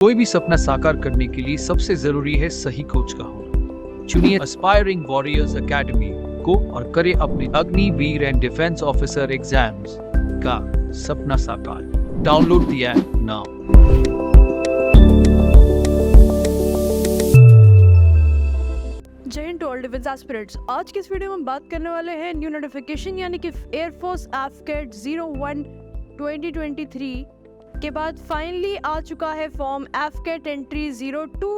कोई भी सपना साकार करने के लिए सबसे जरूरी है सही कोच का होना। चुनिए एस्पायरिंग वॉरियर्स एकेडमी को और करें अपने Agniveer and defence officer exams का सपना साकार। Download the app now. जय हिंद टू ऑल डिफेंस एस्पिरेंट्स। आज के इस वीडियो में हम बात करने वाले हैं न्यू नोटिफिकेशन यानी कि एयरफोर्स एफकेट 01 2023 के बाद फाइनली आ चुका है फॉर्म एफकेट एंट्री 02/2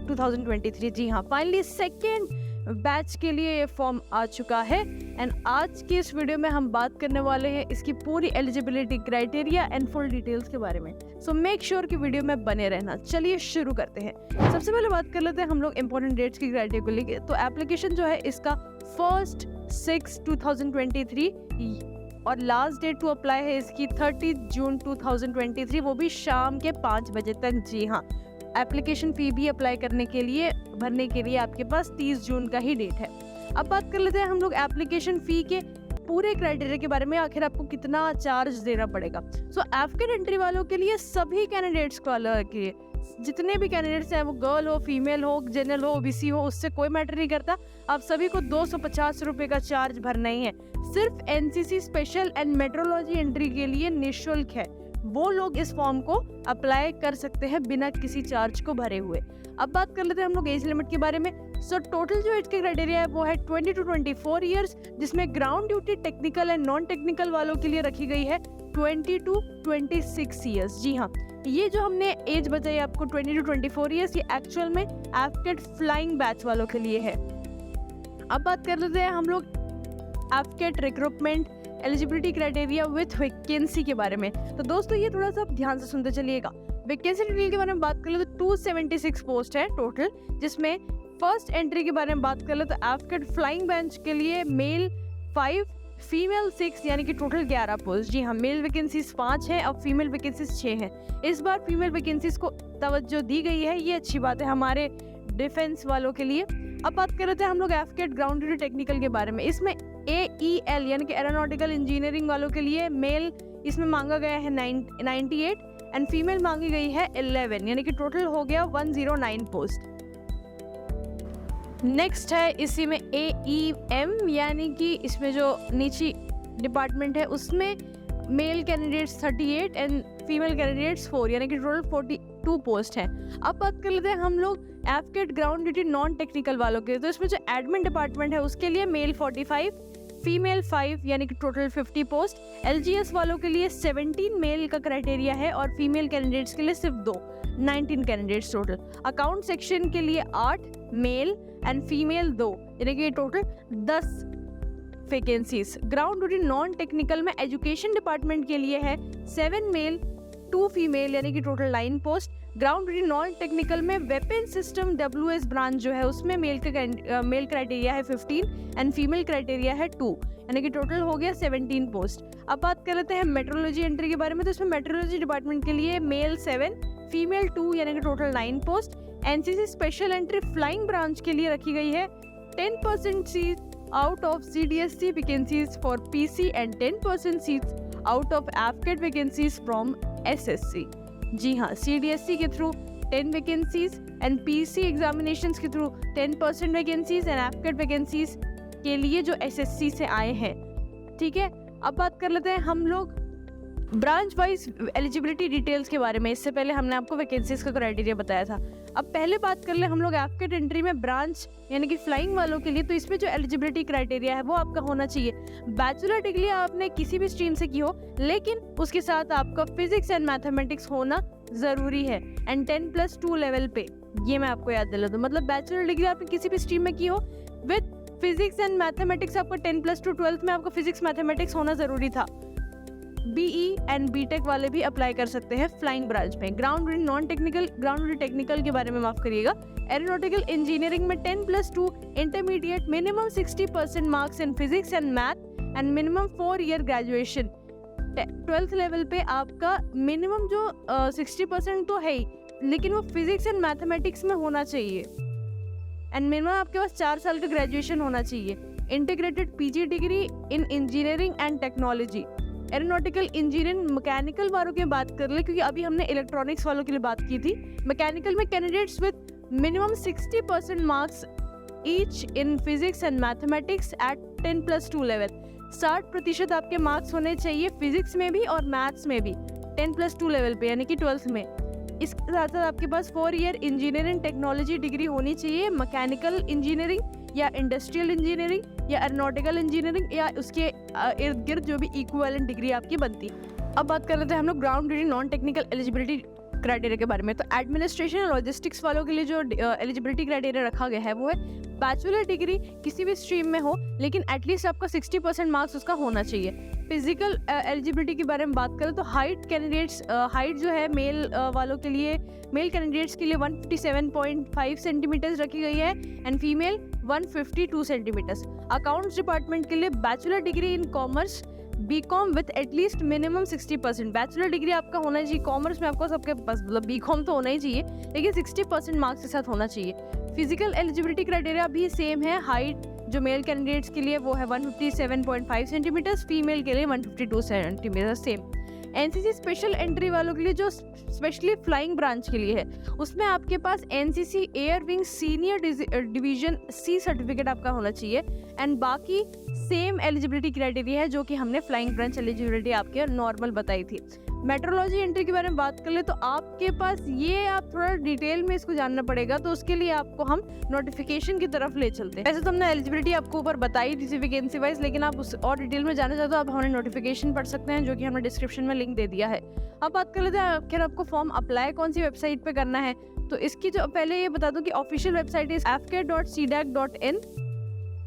2023। जी हाँ, फाइनली सेकेंड बैच के लिए ये फॉर्म आ चुका है। एंड आज की इस वीडियो में हम बात करने वाले हैं इसकी पूरी eligibility criteria and full details के बारे में। सो मेक श्योर कि वीडियो में बने रहना। चलिए शुरू करते हैं। सबसे पहले बात कर लेते हैं हम लोग इंपॉर्टेंट डेट्स की क्राइटेरिया को लेके। तो एप्लीकेशन जो है इसका 1 6 2023 और लास्ट डेट टू अप्लाई है इसकी 30 जून 2023, वो भी शाम के 5 बजे तक। जी हाँ, एप्लीकेशन फी भी अप्लाई करने के लिए भरने के लिए आपके पास 30 जून का ही डेट है। अब बात कर लेते हैं हम लोग एप्लीकेशन फी के पूरे क्राइटेरिया के बारे में, आखिर आपको कितना चार्ज देना पड़ेगा। सो एफकेट एंट्री वालों के लिए, सभी कैंडिडेट्स को अलग के लिए, जितने भी कैंडिडेट्स हैं वो गर्ल हो, फीमेल हो, जनरल हो, ओबीसी हो, उससे कोई मैटर नहीं करता। आप सभी को 250 रुपये का चार्ज भरना ही है। सिर्फ NCC special and metrology entry के लिए निःशुल्क है, वो लोग इस फॉर्म को अप्लाई कर सकते हैं बिना किसी चार्ज को भरे हुए। अब बात कर लेते हैं हम लोग एज लिमिट के बारे में। सो टोटल जो एज के क्राइटेरिया है वो है 20 to 24 ईयर्स, जिसमें ground duty technical and non technical वालों के लिए रखी गई है 20 to 26 ईयर्स। जी हाँ, ये जो हमने एज बताई आपको 20 to 24 ईयर्स, ये एक्चुअल में एफकेट फ्लाइंग बैच वालों के लिए है। अब बात कर लेते हैं हम लोग AFCAT recruitment eligibility criteria with vacancy के बारे में। तो दोस्तों ये थोड़ा सा ध्यान से सुनते चलिएगा। वैकेंसी डिटेल के बारे में बात कर ले तो 276 पोस्ट है टोटल, जिसमें फर्स्ट एंट्री के बारे में बात कर ले तो एफकेट फ्लाइंग बेंच के लिए मेल 5 फीमेल 6 यानी कि टोटल 11 पोस्ट। जी हाँ, मेल वैकेंसीज 5 है, अब फीमेल वैकेंसीज 6 हैं। इस बार फीमेल वैकेंसीज को तवज्जो दी गई है, ये अच्छी बात है हमारे डिफेंस वालों के लिए। अब बात कर रहे थे हम लोग एफकेट ग्राउंड ड्यूटी टेक्निकल के बारे में। इसमें AEL यानी कि एरोनॉटिकल इंजीनियरिंग वालों के लिए मेल इसमें मांगा गया है 98 एंड फीमेल मांगी गई है 11 यानी कि टोटल हो गया 109 पोस्ट। नेक्स्ट है इसी में AEM यानी कि इसमें जो नीचे डिपार्टमेंट है उसमें male candidates 38 and female candidates 4 यानी कि टोटल 42 पोस्ट है। अब बात कर लेते हैं हम लोग एफकेट ग्राउंड ड्यूटी नॉन टेक्निकल वालों के। तो इसमें जो एडमिन डिपार्टमेंट है उसके लिए मेल 45 फीमेल 5 यानी कि टोटल 50 पोस्ट। LGS वालों के लिए 17 मेल का क्राइटेरिया है और फीमेल कैंडिडेट्स के लिए सिर्फ 2, 19 कैंडिडेट्स टोटल। अकाउंट सेक्शन के लिए 8 मेल एंड फीमेल 2 यानी कि total 10 vacancies. Ground duty non technical में एजुकेशन डिपार्टमेंट के लिए है 7 मेल 2 फीमेल यानी कि total 9 post. Ground duty non technical में वेपन सिस्टम WS ब्रांच जो है उसमें मेल क्राइटेरिया है 15 एंड फीमेल क्राइटेरिया है 2 यानी कि टोटल हो गया 17 पोस्ट। अब बात कर लेते हैं मेट्रोलॉजी एंट्री के बारे में। तो इसमें मेट्रोलॉजी डिपार्टमेंट के लिए मेल 7 फीमेल 2 यानी कि total 9 post. NCC special entry flying branch के लिए रखी गई है 10% seat out of CDSC vacancies for PC and 10% seats out of AFCAT vacancies from SSC। जी हाँ, CDSC के through 10 vacancies and PC examinations के through 10% vacancies and AFCAT vacancies के लिए जो SSC से आए हैं। ठीक है, अब बात कर लेते हैं हम लोग ब्रांच वाइज एलिजिबिलिटी डिटेल्स के बारे में। इससे पहले हमने आपको वैकेंसीज का क्राइटेरिया बताया था। अब पहले बात कर ले हम लोग एफकेट एंट्री में ब्रांच यानी कि फ्लाइंग वालों के लिए। तो इसमें जो एलिजिबिलिटी क्राइटेरिया है वो आपका होना चाहिए बैचलर डिग्री आपने किसी भी स्ट्रीम से की हो, लेकिन उसके साथ आपका फिजिक्स एंड मैथमेटिक्स होना जरूरी है एंड 10+2 लेवल पे। ये मैं आपको याद दिला दूं, मतलब बैचलर डिग्री आपने किसी भी स्ट्रीम में की हो विद फिजिक्स एंड मैथमेटिक्स, आपका 10+2 12th में आपका फिजिक्स मैथमेटिक्स होना जरूरी था। BE एंड BTech वाले भी अप्लाई कर सकते हैं फ्लाइंग ब्रांच में। Ground non technical, ground technical के बारे में माफ करिएगा, एरोनॉटिकल इंजीनियरिंग में 10+2 intermediate, minimum 60% marks in physics and math and minimum 4 year graduation. 12th level पे आपका मिनिमम जो 60% तो है ही, लेकिन वो फिजिक्स एंड मैथमेटिक्स में होना चाहिए एंड मिनिमम आपके पास 4 साल का ग्रेजुएशन होना चाहिए। Integrated PG degree in engineering and technology aeronautical engineering mechanical वालों की बात कर ले, क्योंकि अभी हमने इलेक्ट्रॉनिक्स वालों के लिए बात की थी। मैकेनिकल में candidates with minimum 60% marks each in physics and mathematics eight 10+2 level. 60% आपके मार्क्स होने चाहिए फिजिक्स में भी और मैथ्स में भी 10+2 लेवल पे, यानी कि 12th में। इसके साथ साथ आपके पास 4 ईयर इंजीनियरिंग टेक्नोलॉजी डिग्री होनी चाहिए, मैकेनिकल इंजीनियरिंग या इंडस्ट्रियल इंजीनियरिंग या एरोनॉटिकल इंजीनियरिंग या उसके इर्द गिर्द जो भी इक्विवेलेंट डिग्री आपकी बनती है। अब बात कर लेते हैं हम लोग ground degree non technical eligibility criteria के बारे में। तो एडमिनिस्ट्रेशन और लॉजिस्टिक्स वालों के लिए जो एलिजिबिलिटी क्राइटेरिया रखा गया है वो है बैचलर डिग्री किसी भी स्ट्रीम में हो, लेकिन एटलीस्ट आपका 60% मार्क्स उसका होना चाहिए। फिजिकल एलिजिबिलिटी के बारे में बात करें तो हाइट कैंडिडेट्स, हाइट जो है मेल वालों के लिए, मेल कैंडिडेट्स के लिए 157.5 सेंटीमीटर्स रखी गई है and female 152 centimetres. Accounts department के लिए bachelor degree in commerce BCom with at least minimum 60%। Bachelor degree आपका होना चाहिए कॉमर्स में, आपको सबके पास मतलब बीकॉम तो होना ही चाहिए, लेकिन 60% मार्क्स के साथ होना चाहिए। फिजिकल एलिजिबिलिटी क्राइटेरिया भी सेम है। हाइट जो मेल कैंडिडेट्स के लिए वो है 157.5 सेंटीमीटर्स, फीमेल के लिए 152 centimetre same. NCC special entry वालों के लिए जो स्पेशली फ्लाइंग ब्रांच के लिए है, उसमें आपके पास NCC air wing senior division C certificate आपका होना चाहिए एंड बाकी सेम एलिजिबिलिटी क्राइटेरिया है जो कि हमने फ्लाइंग ब्रांच एलिजिबिलिटी आपके नॉर्मल बताई थी। मेट्रोलॉजी एंट्री के बारे में बात कर ले तो आपके पास ये आप थोड़ा डिटेल में इसको जानना पड़ेगा, तो उसके लिए आपको हम नोटिफिकेशन की तरफ ले चलते हैं। वैसे तो हमने एलिजिबिलिटी आपको ऊपर बताई थी वैकेंसी वाइज, लेकिन आप उस और डिटेल में जानना चाहते हो आप हमारे नोटिफिकेशन पढ़ सकते हैं, जो कि हमने डिस्क्रिप्शन में लिंक दे दिया है। अब बात कर लेते हैं आखिर आपको फॉर्म अप्लाई कौन सी वेबसाइट पर करना है। तो इसकी जो पहले ये बता दूं कि official website is fk.cdac.in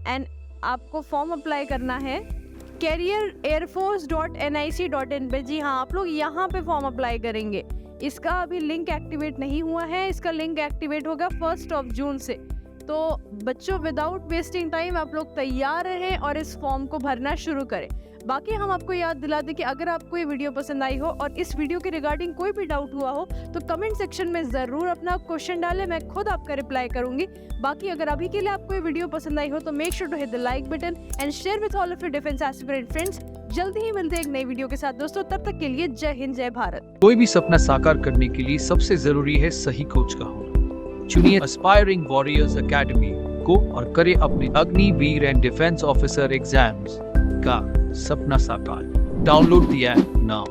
and आपको फॉर्म अप्लाई करना है careerairforce.nic.in पे। जी हाँ, आप लोग यहाँ पे फॉर्म अप्लाई करेंगे। इसका अभी लिंक एक्टिवेट नहीं हुआ है, इसका लिंक एक्टिवेट होगा 1 जून से। तो बच्चों विदाउट वेस्टिंग टाइम आप लोग तैयार रहें और इस फॉर्म को भरना शुरू करें। बाकी हम आपको याद दिला दें कि अगर आपको ये वीडियो पसंद आई हो और इस वीडियो के रिगार्डिंग कोई भी डाउट हुआ हो तो कमेंट सेक्शन में ज़रूर अपना क्वेश्चन डालें, मैं खुद आपका रिप्लाई करूंगी। बाकी अगर अभी के लिए आपको ये वीडियो पसंद आई हो तो make sure to hit the like button and share with all of your defence aspirant friends. जल्दी ही मिलते हैं एक नई वीडियो के साथ दोस्तों, तब तक के लिए जय हिंद जय भारत। कोई भी सपना साकार करने के लिए सबसे जरूरी है सही कोच का होना। चुनिए एस्पायरिंग वॉरियर्स एकेडमी को और करें अपने Agniveer and defence officer exams का सपना साकार। Download the app now.